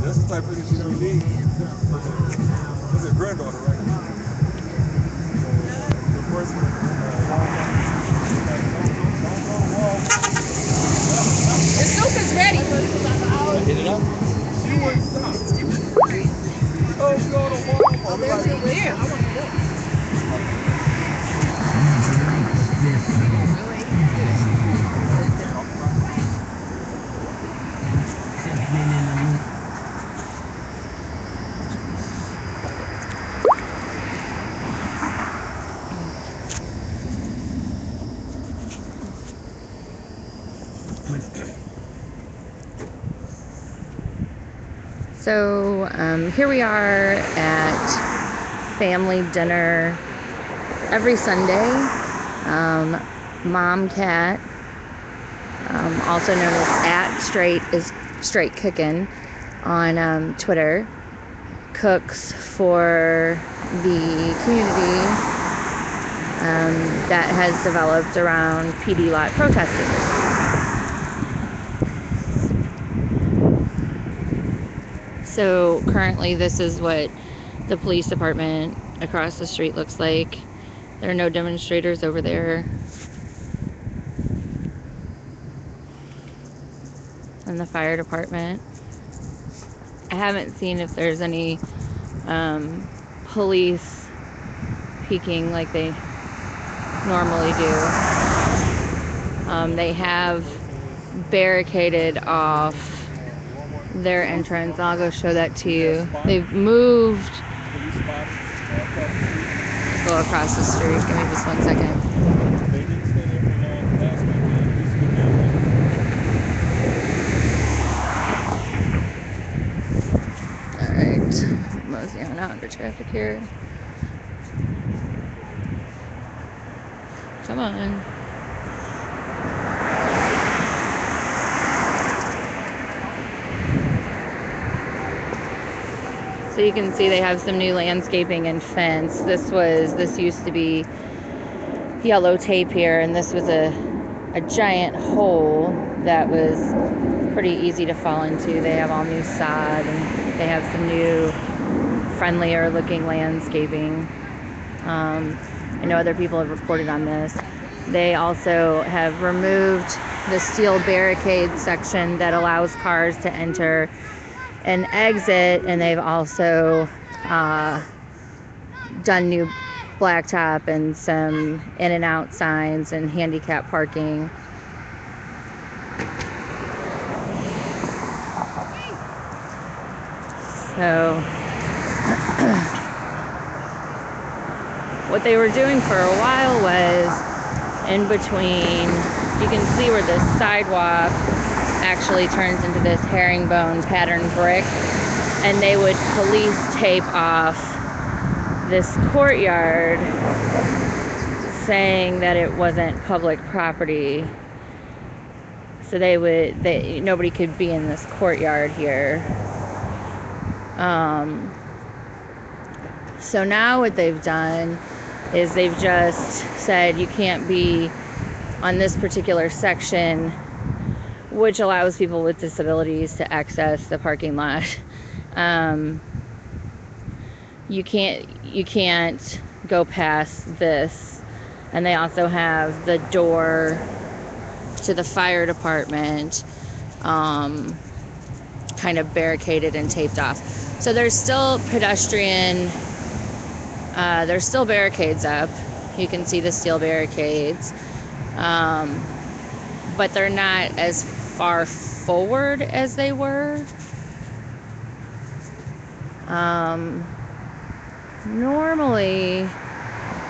That's the type of thing you need. That's a granddaughter, right? The person, The soup is ready. hit it up. You wouldn't stop. Oh, go to Walmart. Oh, there's your there. So here we are at family dinner every Sunday. Mom Cat, also known as @straight cookin' on Twitter, cooks for the community that has developed around PD lot protesters. So currently this is what the police department across the street looks like. There are no demonstrators over there. And the fire department. I haven't seen if there's any police peeking like they normally do. They have barricaded off their entrance. I'll go show that to you. They've moved. Go across the street. Give me just 1 second. Alright. Mosey on out into traffic here. Come on. So you can see they have some new landscaping and fence. This used to be yellow tape here, and this was a giant hole that was pretty easy to fall into. They have all new sod, and they have some new friendlier looking landscaping. I know other people have reported on this. They also have removed the steel barricade section that allows cars to enter and exit, and they've also done new blacktop and some in and out signs and handicap parking. So what they were doing for a while was in between, you can see where this sidewalk actually turns into this herringbone pattern brick, and they would police tape off this courtyard saying that it wasn't public property. So nobody could be in this courtyard here. So now what they've done is they've just said you can't be on this particular section, which allows people with disabilities to access the parking lot. You can't go past this. And they also have the door to the fire department kind of barricaded and taped off. So there's still there's still barricades up. You can see the steel barricades. But they're not as far forward as they were. Normally,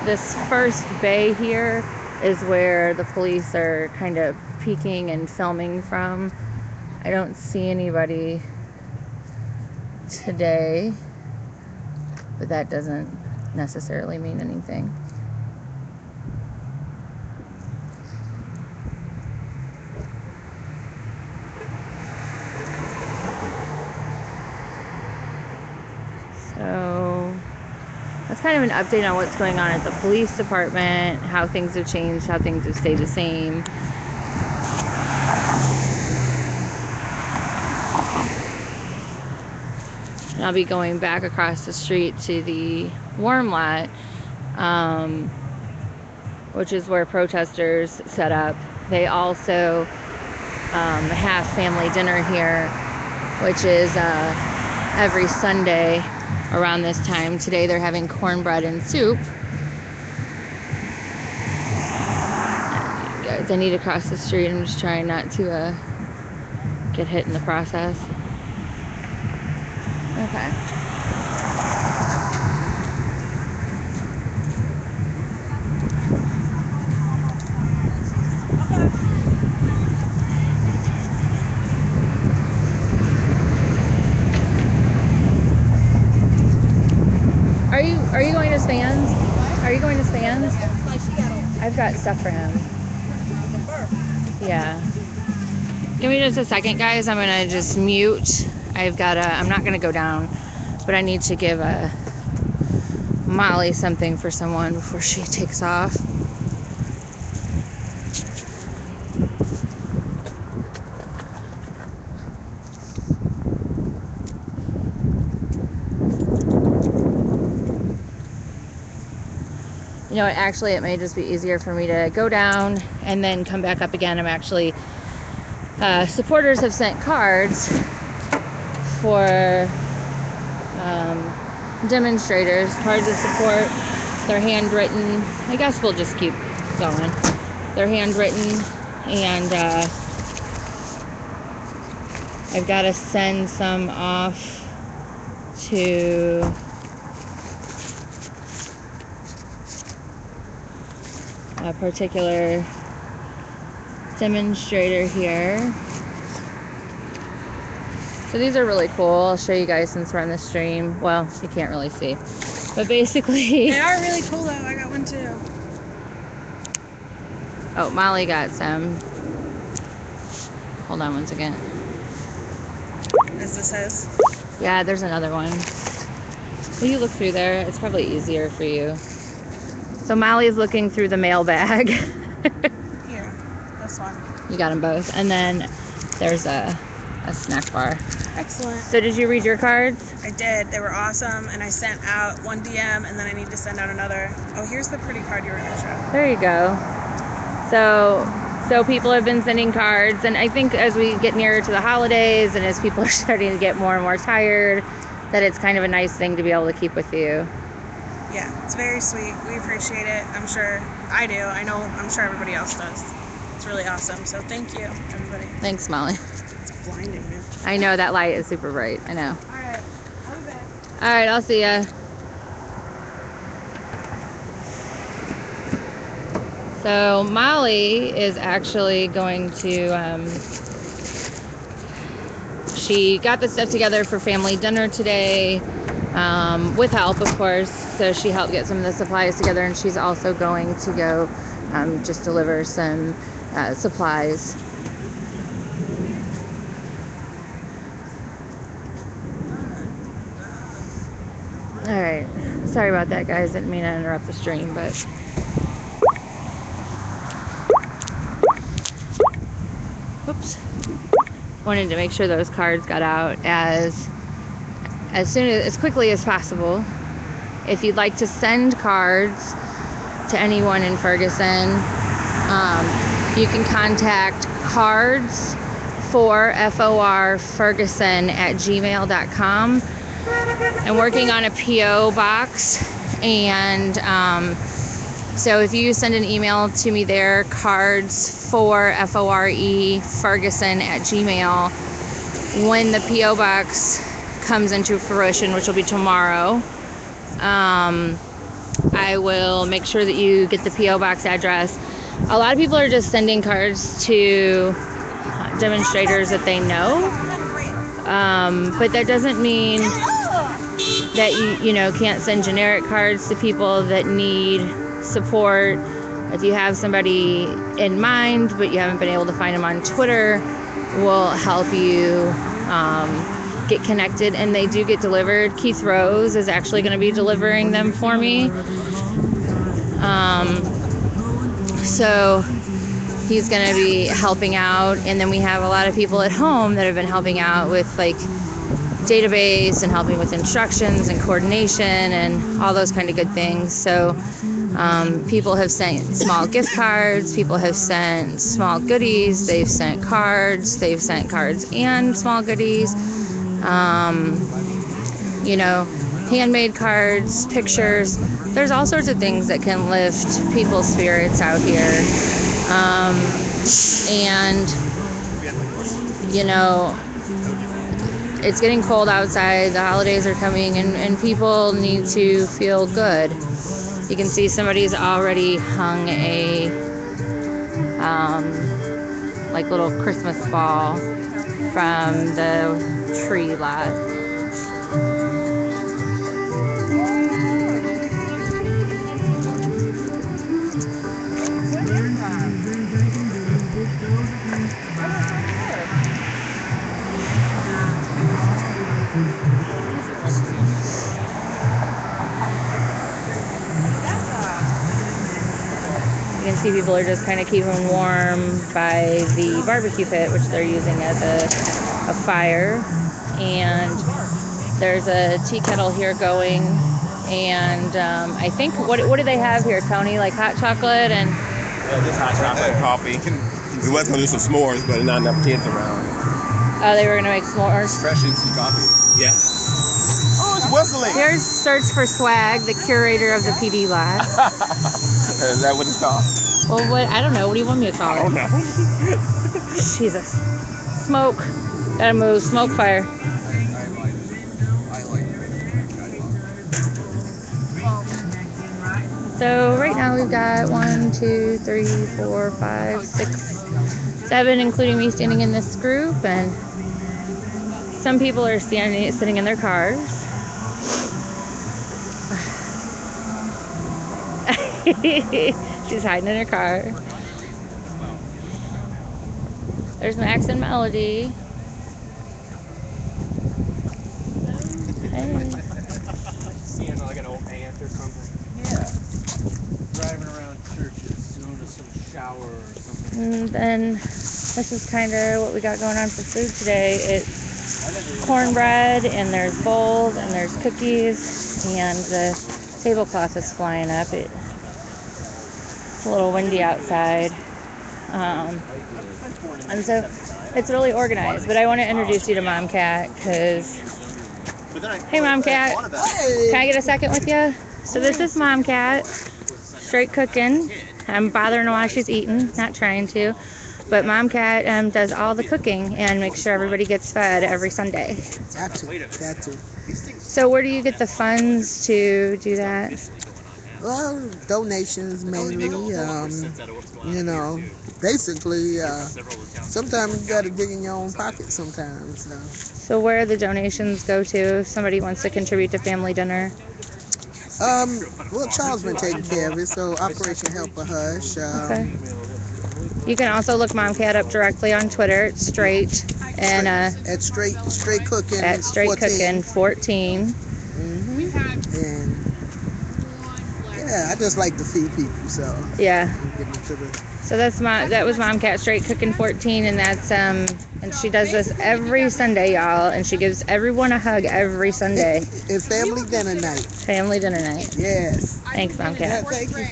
this first bay here is where the police are kind of peeking and filming from. I don't see anybody today, but that doesn't necessarily mean anything. So that's kind of an update on what's going on at the police department, how things have changed, how things have stayed the same. I'll be going back across the street to the warm lot, which is where protesters set up. They also have family dinner here, which is every Sunday around this time. Today they're having cornbread and soup. Guys, I need to cross the street. I'm just trying not to get hit in the process. Okay. Are you going to Stan's? Are you going to Stan's? I've got stuff for him. Yeah. Give me just a second, guys. I'm gonna just mute. I'm not gonna go down, but I need to give Molly something for someone before she takes off. You know what, actually it may just be easier for me to go down and then come back up again. I'm actually, supporters have sent cards for demonstrators, cards of support. They're handwritten. I guess we'll just keep going. They're handwritten, and I've got to send some off to a particular demonstrator here. So these are really cool. I'll show you guys since we're on the stream. Well, you can't really see, but basically they are really cool though. I got one too. Oh, Molly got some. Hold on one second. Is this his? Yeah, there's another one. Will you look through there? It's probably easier for you. So Molly's looking through the mail bag. Here, this one. You got them both. And then there's a snack bar. Excellent. So did you read your cards? I did. They were awesome, and I sent out one DM, and then I need to send out another. Oh, here's the pretty card you were going to show. There you go. So people have been sending cards, and I think as we get nearer to the holidays and as people are starting to get more and more tired, that it's kind of a nice thing to be able to keep with you. Yeah, it's very sweet. We appreciate it. I'm sure I do. I'm sure everybody else does. It's really awesome. So thank you, everybody. Thanks, Molly. It's blinding me. I know that light is super bright. I know. All right. I'll be back. All right, I'll see ya. So Molly is actually going to, she got the stuff together for family dinner today, with help, of course. So she helped get some of the supplies together, and she's also going to go just deliver some supplies. All right, sorry about that, guys. Didn't mean to interrupt the stream, but oops. Wanted to make sure those cards got out as quickly as possible. If you'd like to send cards to anyone in Ferguson, you can contact cards4ferguson@gmail.com. I'm working on a PO box, and so if you send an email to me there, cards4ferguson@gmail, when the PO box comes into fruition, which will be tomorrow, I will make sure that you get the PO box address. A lot of people are just sending cards to demonstrators that they know, but that doesn't mean that you can't send generic cards to people that need support. If you have somebody in mind but you haven't been able to find them on Twitter, we'll help you get connected, and they do get delivered. Keith Rose is actually going to be delivering them for me, so he's going to be helping out. And then we have a lot of people at home that have been helping out with like database and helping with instructions and coordination and all those kind of good things. So people have sent small gift cards, people have sent small goodies, they've sent cards and small goodies, you know, handmade cards, pictures. There's all sorts of things that can lift people's spirits out here. And, you know, it's getting cold outside, the holidays are coming, and people need to feel good. You can see somebody's already hung a like little Christmas ball from the tree lot. You can see people are just kind of keeping warm by the barbecue pit, which they're using as a fire. And there's a tea kettle here going. And I think, what do they have here, Tony? Like hot chocolate and... Yeah, just hot chocolate and coffee. We was going to do some s'mores, but not enough kids around. Oh, they were going to make s'mores? Fresh instant coffee. Yeah. Oh, it's whistling. Here's Search for Swag, the curator of the PD lot. Is that what it's called? Well, what? I don't know. What do you want me to call it? I don't know. Jesus. Smoke. Gotta move. Smoke fire. So right now we've got 1, 2, 3, 4, 5, 6, 7, including me standing in this group, and some people are sitting in their cars. She's hiding in her car. There's Max and Melody. Hey. Seeing like an old aunt or something. Yeah. Driving around churches, going to some shower or something. And then this is kind of what we got going on for food today. It's cornbread, and there's bowls, and there's cookies, and the tablecloth is flying up. It's a little windy outside. And so it's really organized. But I want to introduce you to Mom Cat, because... Hey, Mom Cat. Can I get a second with you? So this is Mom Cat, straight cooking. I'm bothering her while she's eating, not trying to. But Mom Cat does all the cooking and makes sure everybody gets fed every Sunday. Got to. So where do you get the funds to do that? Well, donations mainly. You know, basically, sometimes you got to dig in your own pocket sometimes. So where the donations go to if somebody wants to contribute to family dinner? Well, Charles been taking care of it, so Operation Help a Hush. Okay. You can also look Mom Cat up directly on Twitter. It's straight and at straight cooking. At straight 14. cooking 14. Mm-hmm. And yeah, I just like to feed people, so yeah. So that was Mom Cat straight cooking 14, and that's and she does this every Sunday, y'all, and she gives everyone a hug every Sunday. It's family dinner night. Family dinner night. Yes. Thanks, Mom Cat. Yeah, thank you.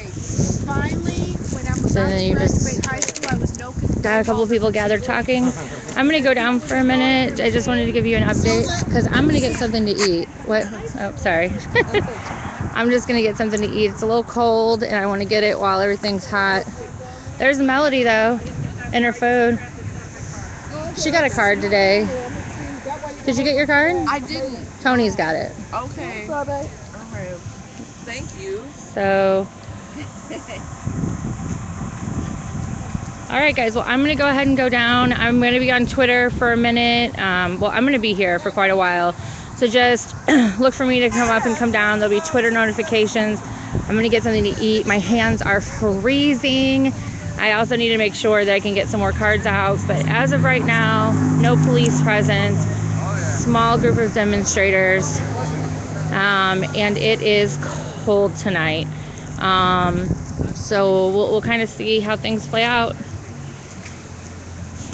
Finally, when I was So about then to you just graduate high school, I was no good. got a couple of people gathered talking. I'm gonna go down for a minute. I just wanted to give you an update because I'm gonna get something to eat. What? Oh, sorry. I'm just gonna get something to eat. It's a little cold, and I want to get it while everything's hot. There's Melody though, in her food. She got a card today. Did you get your card? I didn't. Tony's got it. Okay. All right. Thank you. So, all right, guys. Well, I'm going to go ahead and go down. I'm going to be on Twitter for a minute. Well, I'm going to be here for quite a while. So just look for me to come up and come down. There'll be Twitter notifications. I'm going to get something to eat. My hands are freezing. I also need to make sure that I can get some more cards out. But as of right now, no police presence. Small group of demonstrators. And it is cold tonight. So we'll kind of see how things play out.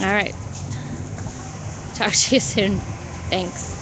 All right. Talk to you soon. Thanks.